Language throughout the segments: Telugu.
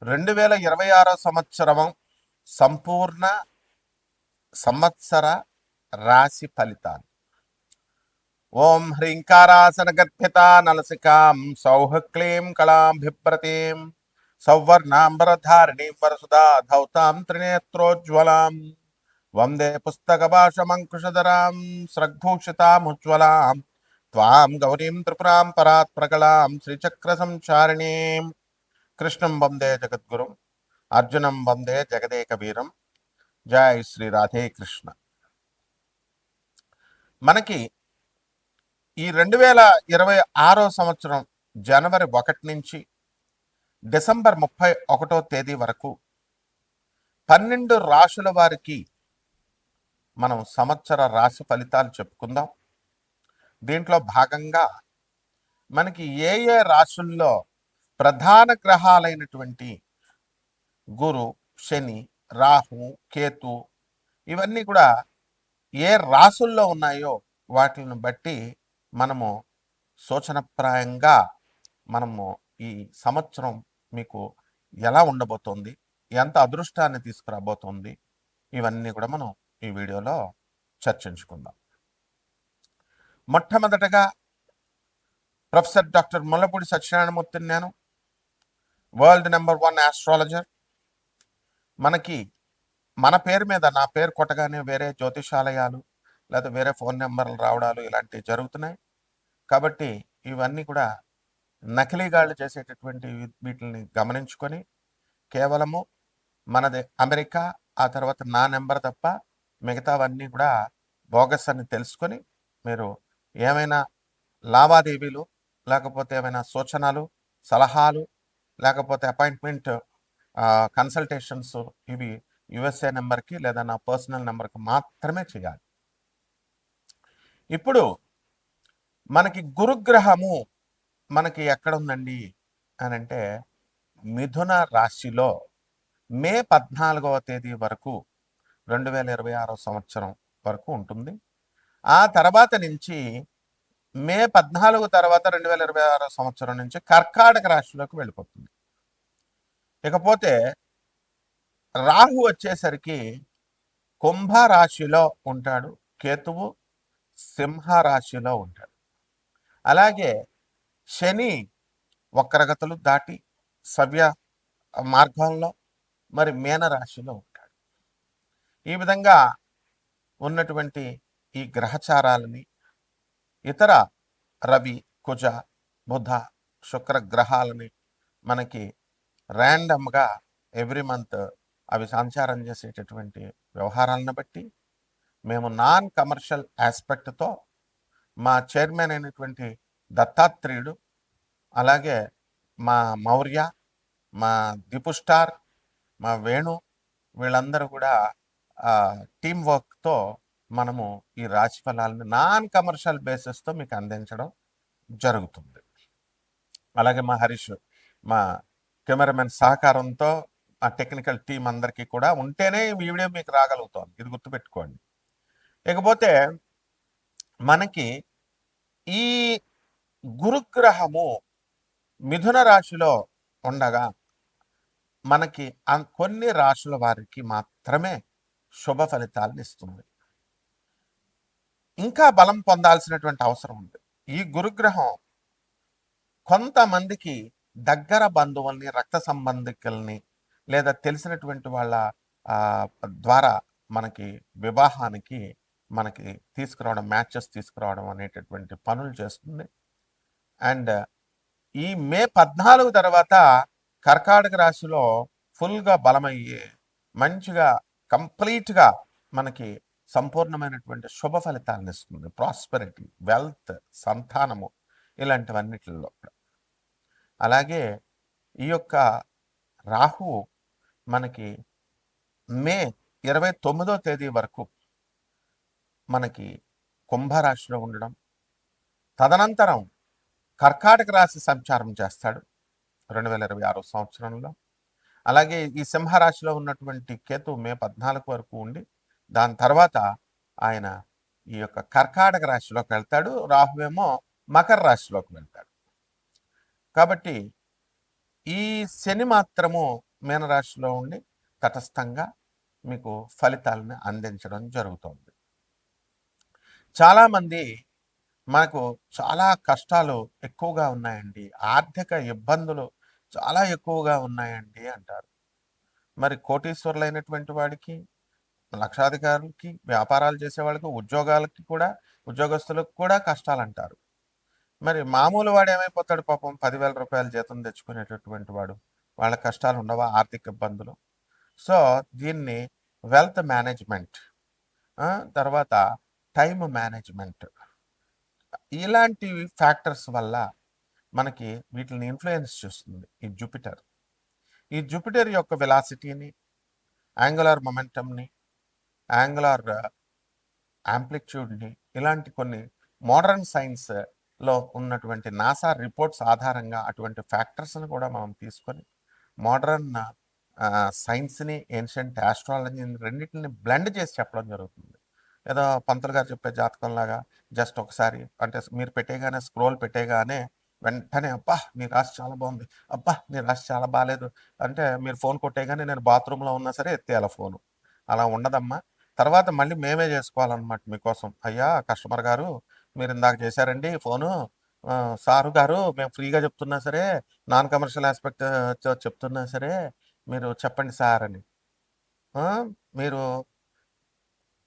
2026 సంవత్సరం సంపూర్ణ సంవత్సర రాశి ఫలితాలు. ఓం హ్రీంకారాసన గద్భిత నలసికాం సౌహ క్లీం కళాభిప్రతీం సౌవర్ణాంబరధారిణీం వరసుదా ధౌతాం త్రినేత్రోజ్వలాం వందే పుస్తకభాషమంకుశధరాం స్రగ్భూషితాముజ్వలాం త్వాం గౌరీం త్రిపురాం పరాత్ ప్రకళాం శ్రీచక్ర సంచారిణీం కృష్ణం వందే జగద్గురుం అర్జునం వందే జగదేక వీరం. జై శ్రీ రాధే కృష్ణ. మనకి ఈ 2026 సంవత్సరం జనవరి 1 నుంచి డిసెంబర్ 31వ తేదీ వరకు 12 రాశుల వారికి మనం సంవత్సర రాశి ఫలితాలు చెప్పుకుందాం. దీంట్లో భాగంగా మనకి ఏ ఏ రాశుల్లో ప్రధాన గ్రహాలైనటువంటి గురు, శని, రాహు, కేతు ఇవన్నీ కూడా ఏ రాశుల్లో ఉన్నాయో వాటిని బట్టి మనము సూచనప్రాయంగా మనము ఈ సంవత్సరం మీకు ఎలా ఉండబోతోంది, ఎంత అదృష్టాన్ని తీసుకురాబోతోంది, ఇవన్నీ కూడా మనం ఈ వీడియోలో చర్చించుకుందాం. మొట్టమొదటగా ప్రొఫెసర్ డాక్టర్ ముల్లపూడి సత్యనారాయణమూర్తిని నేను, వరల్డ్ నెంబర్ 1 ఆస్ట్రాలజర్. మనకి మన పేరు మీద నా పేరు కొట్టగానే వేరే జ్యోతిషాలయాలు లేదా వేరే ఫోన్ నెంబర్లు రావడాలు ఇలాంటివి జరుగుతున్నాయి. కాబట్టి ఇవన్నీ కూడా నకిలీగాళ్ళు చేసేటటువంటి వీటిని గమనించుకొని కేవలము మనది అమెరికా, ఆ తర్వాత నా నెంబర్ తప్ప మిగతావన్నీ కూడా బోగస్ అని తెలుసుకొని మీరు ఏమైనా లావాదేవీలు లేకపోతే ఏమైనా సూచనలు, సలహాలు లేకపోతే అపాయింట్మెంట్ కన్సల్టేషన్స్ ఇవి యుఎస్ఏ నెంబర్కి లేదా నా పర్సనల్ నెంబర్కి మాత్రమే చేయాలి. ఇప్పుడు మనకి గురుగ్రహము మనకి ఎక్కడ ఉందండి అని అంటే మిథున రాశిలో మే 14వ తేదీ వరకు 2026 సంవత్సరం వరకు ఉంటుంది. ఆ తర్వాత నుంచి మే 14 తర్వాత 2026 సంవత్సరం నుంచి కర్కాటక రాశిలోకి వెళ్ళిపోతుంది. ఇకపోతే రాహు వచ్చేసరికి కుంభరాశిలో ఉంటాడు, కేతువు సింహరాశిలో ఉంటాడు. అలాగే శని వక్రగతులు దాటి సవ్య మార్గంలో మరి మీనరాశిలో ఉంటాడు. ఈ విధంగా ఉన్నటువంటి ఈ గ్రహచారాలని ఇతర రవి, కుజ, బుధ, శుక్ర గ్రహాలని మనకి ర్యాండమ్గా ఎవ్రీ మంత్ అవి సంచారం చేసేటటువంటి వ్యవహారాలను బట్టి మేము నాన్ కమర్షియల్ ఆస్పెక్ట్తో మా చైర్మన్ అయినటువంటి దత్తాత్రేయుడు, అలాగే మా మౌర్య, మా దీపు స్టార్, మా వేణు వీళ్ళందరూ కూడా టీం వర్క్తో మనము ఈ రాశి ఫలాలను నాన్ కమర్షియల్ బేసిస్తో మీకు అందించడం జరుగుతుంది. అలాగే మా హరీష్, మా కెమెరామెన్ సహకారంతో ఆ టెక్నికల్ టీం అందరికీ కూడా ఉంటేనే ఈ వీడియో మీకు రాగలుగుతాం, ఇది గుర్తుపెట్టుకోండి. ఇకపోతే మనకి ఈ గురుగ్రహము మిథున రాశిలో ఉండగా మనకి కొన్ని రాశుల వారికి మాత్రమే శుభ ఫలితాలను ఇస్తుంది. ఇంకా బలం పొందాల్సినటువంటి అవసరం ఉంది. ఈ గురుగ్రహం కొంతమందికి దగ్గర బంధువుల్ని, రక్త సంబంధికుల్ని లేదా తెలిసినటువంటి వాళ్ళ ద్వారా మనకి వివాహానికి మనకి తీసుకురావడం, మ్యాచెస్ తీసుకురావడం అనేటటువంటి పనులు చేస్తుంది. అండ్ ఈ మే 14 తర్వాత కర్కాటక రాశిలో ఫుల్గా బలమయ్యి మంచిగా కంప్లీట్గా మనకి సంపూర్ణమైనటువంటి శుభ ఫలితాలను ఇస్తుంది. ప్రాస్పెరిటీ, వెల్త్, సంతానము ఇలాంటివన్నిటిలో. అలాగే ఈ యొక్క రాహు మనకి మే 29వ తేదీ వరకు మనకి కుంభరాశిలో ఉండడం, తదనంతరం కర్కాటక రాశి సంచారం చేస్తాడు 2026 సంవత్సరంలో. అలాగే ఈ సింహరాశిలో ఉన్నటువంటి కేతు మే 14 వరకు ఉండి దాని తర్వాత ఆయన ఈ యొక్క కర్కాటక రాశిలోకి వెళ్తాడు. రాహువేమో మకర రాశిలోకి వెళ్తాడు. కాబట్టి ఈ శని మాత్రము మీనరాశిలో ఉండి తటస్థంగా మీకు ఫలితాలను అందించడం జరుగుతుంది. చాలామంది మనకు చాలా కష్టాలు ఎక్కువగా ఉన్నాయండి, ఆర్థిక ఇబ్బందులు చాలా ఎక్కువగా ఉన్నాయండి అంటారు. మరి కోటీశ్వరులైనటువంటి వాడికి, లక్షాధికారులకి, వ్యాపారాలు చేసే వాళ్ళకి, ఉద్యోగాలకి కూడా, ఉద్యోగస్తులకు కూడా కష్టాలంటారు. మరి మామూలు వాడు ఏమైపోతాడు పాపం? 10,000 రూపాయలు జీతం తెచ్చుకునేటటువంటి వాడు, వాళ్ళ కష్టాలు ఉండవా? ఆర్థిక ఇబ్బందులు. సో దీన్ని వెల్త్ మేనేజ్మెంట్, తర్వాత టైం మేనేజ్మెంట్, ఇలాంటి ఫ్యాక్టర్స్ వల్ల మనకి వీటిని ఇన్ఫ్లుయెన్స్ చేస్తుంది ఈ జూపిటర్ యొక్క వెలాసిటీని, యాంగులర్ మొమెంటమ్ని, యాంగులర్ యాంప్లిట్యూడ్ని, ఇలాంటి కొన్ని మోడర్న్ సైన్స్లో ఉన్నటువంటి నాసా రిపోర్ట్స్ ఆధారంగా అటువంటి ఫ్యాక్టర్స్ని కూడా మనం తీసుకొని మోడర్న్ సైన్స్ని, ఏన్షియంట్ ఆస్ట్రాలజీని రెండింటిని బ్లెండ్ చేసి చెప్పడం జరుగుతుంది. ఏదో పంతులు గారు చెప్పే జాతకంలాగా జస్ట్ ఒకసారి అంటే మీరు పెట్టేగానే, స్క్రోల్ పెట్టేగానే వెంటనే అబ్బా నీ రాశి చాలా బాగుంది, అబ్బా నీ రాశి చాలా బాగాలేదు అంటే మీరు ఫోన్ కొట్టేగానే నేను బాత్రూంలో ఉన్నా సరే ఎత్తేయాల ఫోను. అలా ఉండదమ్మా. తర్వాత మళ్ళీ మేమే చేసుకోవాలన్నమాట మీకోసం. అయ్యా కస్టమర్ గారు, మీరు ఇందాక చేశారండి ఫోను, సారు గారు మేము ఫ్రీగా చెప్తున్నా సరే, నాన్ కమర్షియల్ ఆస్పెక్ట్ చెప్తున్నా సరే మీరు చెప్పండి సార్ అని. మీరు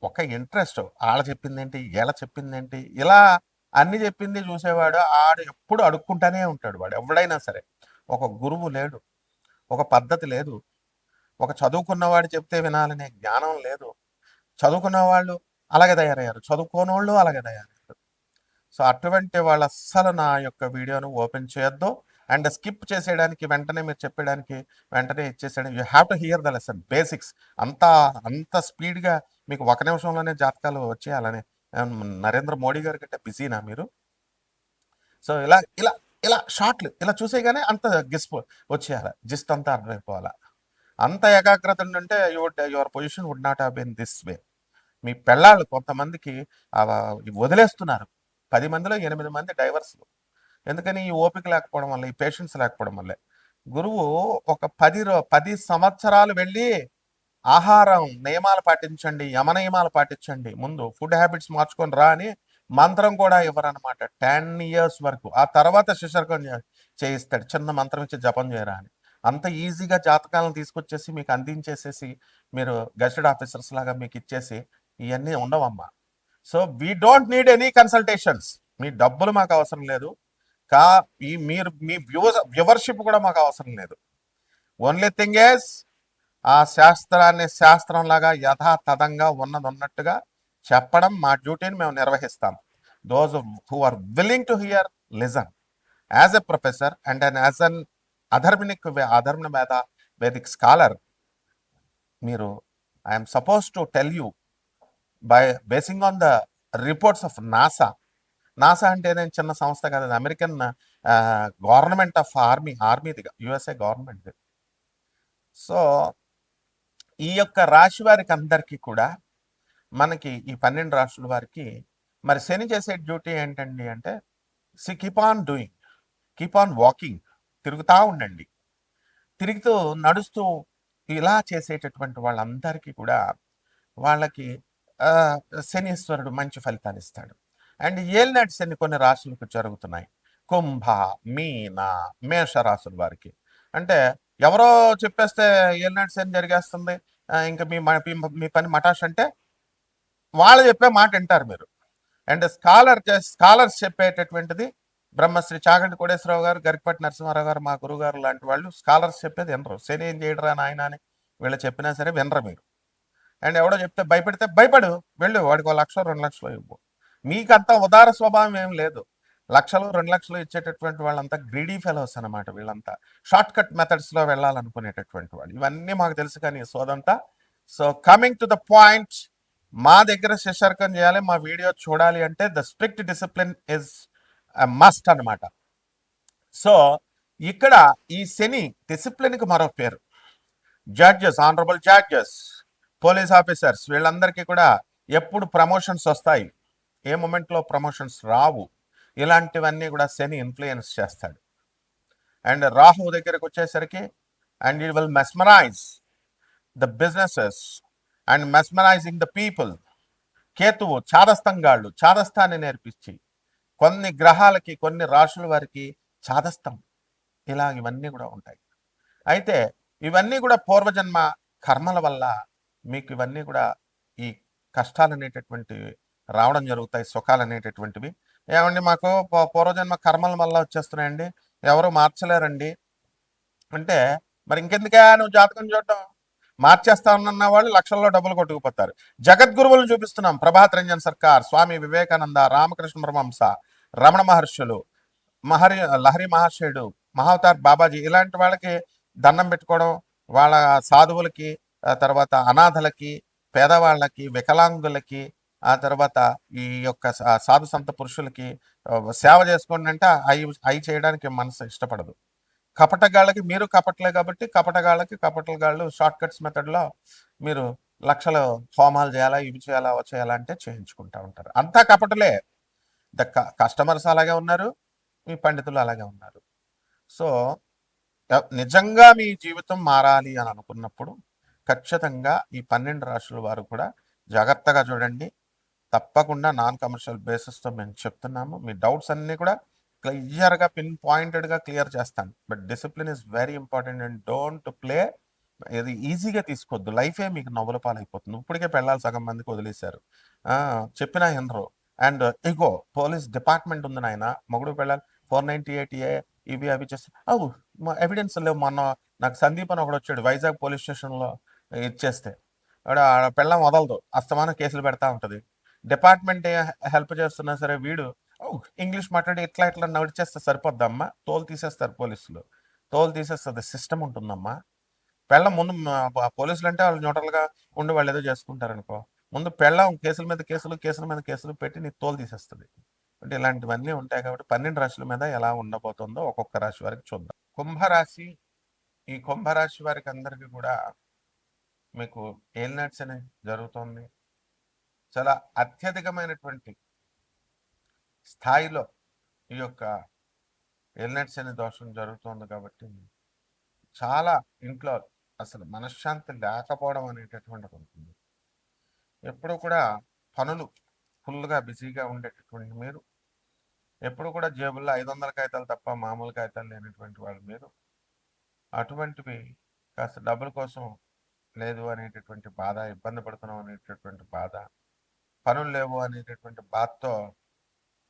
ఒక ఇంట్రెస్ట్, ఆళ్ళ చెప్పిందేంటి, ఈళ్ళ చెప్పిందేంటి, ఇలా అన్ని చెప్పింది చూసేవాడు ఆడు ఎప్పుడు అడుక్కుంటానే ఉంటాడు. వాడు ఎవడైనా సరే. ఒక గురువు లేడు, ఒక పద్ధతి లేదు, ఒక చదువుకున్నవాడు చెప్తే వినాలనే జ్ఞానం లేదు. చదువుకున్న వాళ్ళు అలాగే తయారయ్యారు, చదువుకోనోళ్ళు అలాగే తయారయ్యారు. సో అటువంటి వాళ్ళు అస్సలు నా యొక్క వీడియోను ఓపెన్ చేయొద్దు. అండ్ స్కిప్ చేసేయడానికి, వెంటనే మీరు చెప్పేయడానికి వెంటనే ఇచ్చేసేయడం. You have to hear the lesson basics. అంత స్పీడ్గా మీకు ఒక నిమిషంలోనే జాతకాలు వచ్చేయాలని నరేంద్ర మోడీ గారి కంటే బిజీనా మీరు? సో ఇలా ఇలా ఇలా షార్ట్లు ఇలా చూసేగానే అంత వచ్చేయాలి, జిస్ట్ అంతా అర్థమైపోవాలా. అంత ఏకాగ్రత ఉంటే your position would not have been this way. మీ పెళ్ళాళ్ళు కొంతమందికి వదిలేస్తున్నారు, 10 మందిలో 8 మంది డైవర్స్లు. ఎందుకని? ఈ ఓపిక లేకపోవడం వల్ల, ఈ పేషెన్స్ లేకపోవడం వల్లే. గురువు ఒక 10 సంవత్సరాలు వెళ్ళి ఆహారం నియమాలు పాటించండి, యమ నియమాలు పాటించండి, ముందు ఫుడ్ హ్యాబిట్స్ మార్చుకొని రా అని మంత్రం కూడా ఇవ్వరనమాట 10 ఇయర్స్ వరకు. ఆ తర్వాత శిశర్కం చేయిస్తాడు, చిన్న మంత్రం ఇచ్చి జపం చేయరా అని. అంత ఈజీగా జాతకాలను తీసుకొచ్చేసి మీకు అందించేసేసి మీరు గెస్టెడ్ ఆఫీసర్స్ లాగా మీకు ఇచ్చేసి ఇవన్నీ ఉండవమ్మా. So we don't need any consultations. మీ డబ్బులు మాకు అవసరం లేదు, మీరు మీ వ్యూవర్షిప్ కూడా మాకు అవసరం లేదు. ఓన్లీ థింగ్ ఈజ్ ఆ శాస్త్రాన్ని శాస్త్రంలాగా యథాతథంగా ఉన్నట్టుగా చెప్పడం మా డ్యూటీని మేము నిర్వహిస్తాం. Those who are willing to hear listen. As a professor and as an అధర్మ వేదిక్ స్కాలర్, మీరు I'm suppose to tell you by basing on the reports of NASA. NASA అంటే నేను చిన్న సంస్థ కదా, అమెరికన్ గవర్నమెంట్ ఆఫ్ ఆర్మీదిగా, యుఎస్ఏ గవర్నమెంట్. సో ఈ యొక్క రాశి వారికి అందరికీ కూడా, మనకి ఈ 12 రాశుల వారికి మరి శని చేసే డ్యూటీ ఏంటండి అంటే, keep on doing, keep on walking, తిరుగుతూ ఉండండి. తిరుగుతూ నడుస్తూ ఇలా చేసేటటువంటి వాళ్ళందరికీ కూడా వాళ్ళకి శనీశ్వరుడు మంచి ఫలితాలు ఇస్తాడు. అండ్ ఏలినాటి శని కొన్ని రాశులకు జరుగుతున్నాయి. కుంభ, మీన, మేష రాశుల వారికి అంటే ఎవరో చెప్పేస్తే ఏలినాటి శని జరిగేస్తుంది, ఇంకా మీ పని మటాష్ అంటే వాళ్ళు చెప్పే మాట వింటారు మీరు. అండ్ స్కాలర్స్ చెప్పేటటువంటిది బ్రహ్మశ్రీ చాగంటి కోటేశ్వరరావు గారు, గరికపాటి నరసింహారావు గారు, మా గురువు గారు లాంటి వాళ్ళు స్కాలర్స్ చెప్పేది వినరు. శని ఏం చేయడరా నాయన అని వీళ్ళు చెప్పినా సరే వినరు మీరు. అండ్ ఎవడో చెప్తే భయపెడితే భయపడు, వెళ్ళు, వాడికి 1 లక్ష 2 లక్షలు ఇవ్వు. మీకంతా ఉదార స్వభావం ఏం లేదు. 1 లక్షలు 2 లక్షలు ఇచ్చేటటువంటి వాళ్ళంతా గ్రీడీ ఫెలోస్ అనమాట. వీళ్ళంతా షార్ట్ కట్ మెథడ్స్లో వెళ్ళాలనుకునేటటువంటి వాళ్ళు. ఇవన్నీ మాకు తెలుసు కానీ సోదంతా. So coming to the point, మా దగ్గర శిశర్కం చేయాలి, మా వీడియో చూడాలి అంటే the strict discipline is must అనమాట. సో ఇక్కడ ఈ శని డిసిప్లిన్కి మరో పేరు. Judges, honourable judges, police officers, వీళ్ళందరికీ కూడా ఎప్పుడు ప్రమోషన్స్ వస్తాయి, ఏ మూమెంట్లో ప్రమోషన్స్ రావు, ఇలాంటివన్నీ కూడా శని ఇన్ఫ్లుయెన్స్ చేస్తాడు. అండ్ రాహు దగ్గరకు వచ్చేసరికి and it will mesmerize the businesses and mesmerizing the people. కేతువు చాదస్తంగాళ్ళు చాదస్తాన్ని నేర్పించి కొన్ని గ్రహాలకి కొన్ని రాశుల వారికి చాదస్తం ఇవన్నీ కూడా ఉంటాయి. అయితే ఇవన్నీ కూడా పూర్వజన్మ కర్మల వల్ల మీకు ఇవన్నీ కూడా ఈ కష్టాలు అనేటటువంటివి రావడం జరుగుతాయి, సుఖాలు అనేటటువంటివి. ఏమండి మాకు పూర్వజన్మ కర్మల వల్ల వచ్చేస్తున్నాయండి, ఎవరు మార్చలేరండి అంటే మరి ఇంకెందుకే నువ్వు జాతకం చూడటం? మార్చేస్తా ఉన్న వాళ్ళు లక్షల్లో డబ్బులు కొట్టుకుపోతారు. జగద్గురువులు చూపిస్తున్నాం, ప్రభాత్ రంజన్ సర్కార్, స్వామి వివేకానంద, రామకృష్ణ పరమహంస, రమణ మహర్షులు, లహరి మహాశయుడు, మహావతార్ బాబాజీ, ఇలాంటి వాళ్ళకి దండం పెట్టుకోవడం, వాళ్ళ సాధువులకి, తర్వాత అనాథలకి, పేదవాళ్ళకి, వికలాంగులకి, ఆ తర్వాత ఈ యొక్క సాధు సంత పురుషులకి సేవ చేసుకోండి అంటే అవి చేయడానికి మనసు ఇష్టపడదు. కపటగాళ్ళకి మీరు కపటలే కాబట్టి కపటగాళ్ళకి కపటగాళ్ళు షార్ట్ కట్స్ మెథడ్లో మీరు లక్షలు హోమాలు చేయాలా, ఇవి చేయాలా, అవి చేయాలా అంటే చేయించుకుంటా ఉంటారు. అంతా కపటలే. ద కస్టమర్స్ అలాగే ఉన్నారు, మీ పండితులు అలాగే ఉన్నారు. సో నిజంగా మీ జీవితం మారాలి అని అనుకున్నప్పుడు ఖచ్చితంగా ఈ 12 రాశుల వారు కూడా జాగ్రత్తగా చూడండి. తప్పకుండా నాన్ కమర్షియల్ బేసిస్తో మేము చెప్తున్నాము. మీ డౌట్స్ అన్నీ కూడా క్లియర్గా పిన్ పాయింటెడ్గా క్లియర్ చేస్తాను. But discipline is very important and don't play. ఇది ఈజీగా తీసుకోవద్దు, లైఫే మీకు నవ్వుల పాలైపోతుంది. ఇప్పటికే పెళ్ళాలి సగం మందికి వదిలేశారు, చెప్పినా వినరు. అండ్ ఇగో పోలీస్ డిపార్ట్మెంట్ ఉంది నాయన, మొగుడు పెళ్ళాలి 498A ఇవి అవి చేస్తే ఎవిడెన్స్ లేవు. మొన్న నాకు సందీప్ అని ఒకడు వచ్చాడు వైజాగ్ పోలీస్ స్టేషన్లో ఇచ్చేస్తే, పెళ్ళం వదలదు, అస్తమానం కేసులు పెడతా ఉంటుంది. డిపార్ట్మెంట్ హెల్ప్ చేస్తున్నా సరే వీడు ఇంగ్లీష్ మాట్లాడి ఇట్లా ఇట్లా నడిచేస్తే సరిపోద్దమ్మా, తోలు తీసేస్తారు పోలీసులు, తోలు తీసేస్తుంది. సిస్టమ్ ఉంటుందమ్మా. పెళ్ళం ముందు పోలీసులు అంటే వాళ్ళు న్యూట్రల్గా ఉండి వాళ్ళు ఏదో చేసుకుంటారు అనుకో, ముందు పెళ్ళం కేసుల మీద కేసులు, కేసుల మీద కేసులు పెట్టి నీ తోలు తీసేస్తుంది. అంటే ఇలాంటివన్నీ ఉంటాయి. కాబట్టి 12 రాశుల మీద ఎలా ఉండబోతుందో ఒక్కొక్క రాశి వారికి చూద్దాం. కుంభరాశి, ఈ కుంభరాశి వారికి అందరికీ కూడా మీకు ఏలినాట్స్ అనేది జరుగుతుంది. చాలా అత్యధికమైనటువంటి స్థాయిలో ఈ యొక్క ఏలినాట్స్ అనే దోషం జరుగుతుంది. కాబట్టి చాలా ఇంట్లో అసలు మనశ్శాంతి లేకపోవడం అనేటటువంటిది ఉంటుంది. ఎప్పుడు కూడా పనులు ఫుల్గా బిజీగా ఉండేటటువంటి మీరు, ఎప్పుడు కూడా జేబుల్లో 500 కాగితాలు తప్ప మామూలు కాగితాలు లేనటువంటి వాళ్ళు మీరు, అటువంటివి కాస్త డబ్బుల కోసం లేదు అనేటటువంటి బాధ, ఇబ్బంది పడుతున్నాం అనేటటువంటి బాధ, పనులు లేవు అనేటటువంటి బాధతో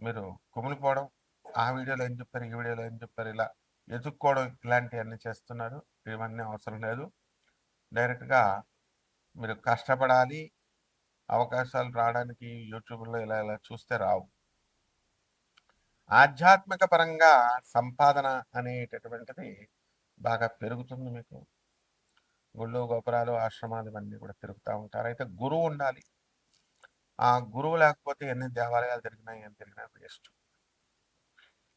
మీరు కుమిలిపోవడం, ఆ వీడియోలో ఏం చెప్తారు, ఈ వీడియోలో ఏం చెప్తారు, ఇలా ఎదుక్కోవడం, ఇలాంటివన్నీ చేస్తున్నారు. ఇవన్నీ అవసరం లేదు. డైరెక్ట్గా మీరు కష్టపడాలి. అవకాశాలు రావడానికి యూట్యూబ్లో ఇలా ఇలా చూస్తే రావు. ఆధ్యాత్మిక పరంగా సంపాదన అనేటటువంటిది బాగా పెరుగుతుంది. మీకు గుళ్ళు, గోపురాలు, ఆశ్రమాలు ఇవన్నీ కూడా తిరుగుతూ ఉంటారు. అయితే గురువు ఉండాలి. ఆ గురువు లేకపోతే ఎన్ని దేవాలయాలు తిరిగినా ఏం తిరిగినా వేస్ట్.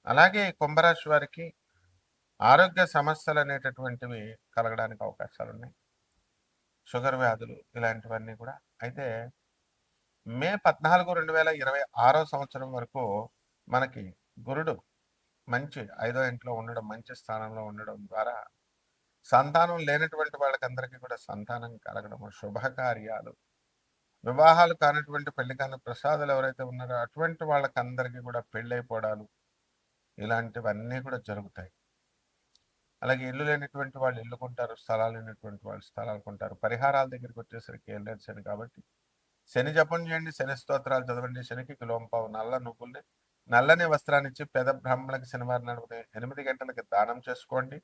అలాగే కుంభరాశి వారికి ఆరోగ్య సమస్యలు అనేటటువంటివి కలగడానికి అవకాశాలు ఉన్నాయి. షుగర్ వ్యాధులు ఇలాంటివన్నీ కూడా. అయితే మే 14, 2026 సంవత్సరం వరకు మనకి గురుడు మంచి 5వ ఇంట్లో ఉండడం, మంచి స్థానంలో ఉండడం ద్వారా సంతానం లేనటువంటి వాళ్ళకందరికీ కూడా సంతానం కలగడము, శుభకార్యాలు, వివాహాలు కానటువంటి పెళ్లి కాని ప్రసాదాలు ఎవరైతే ఉన్నారో అటువంటి వాళ్ళకందరికీ కూడా పెళ్ళైపోవడాలు, ఇలాంటివన్నీ కూడా జరుగుతాయి. అలాగే ఇల్లు లేనటువంటి వాళ్ళు ఇల్లు కొంటారు, స్థలాలు లేనటువంటి వాళ్ళు స్థలాలు కొంటారు. పరిహారాల దగ్గరికి వచ్చేసరికి వెళ్ళలేదు శని కాబట్టి శని జపం చేయండి, శని స్తోత్రాలు చదవండి. శనికి కిలోంపావు నల్ల నువ్వుల్ని, నల్లని వస్త్రాన్ని ఇచ్చి పేద బ్రాహ్మణులకి శనివారం నాడు 8 గంటలకి దానం చేసుకోండి.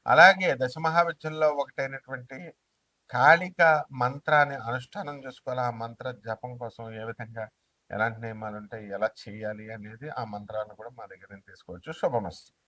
అలాగే దశమహావిద్యల్లో ఒకటైనటువంటి కాళిక మంత్రాన్ని అనుష్ఠానం చేసుకోవాలి. ఆ మంత్ర జపం కోసం ఏ విధంగా ఎలాంటి నియమాలు ఉంటాయి, ఎలా చేయాలి అనేది ఆ మంత్రాలను కూడా మా దగ్గర తీసుకోవచ్చు. శుభమస్తు.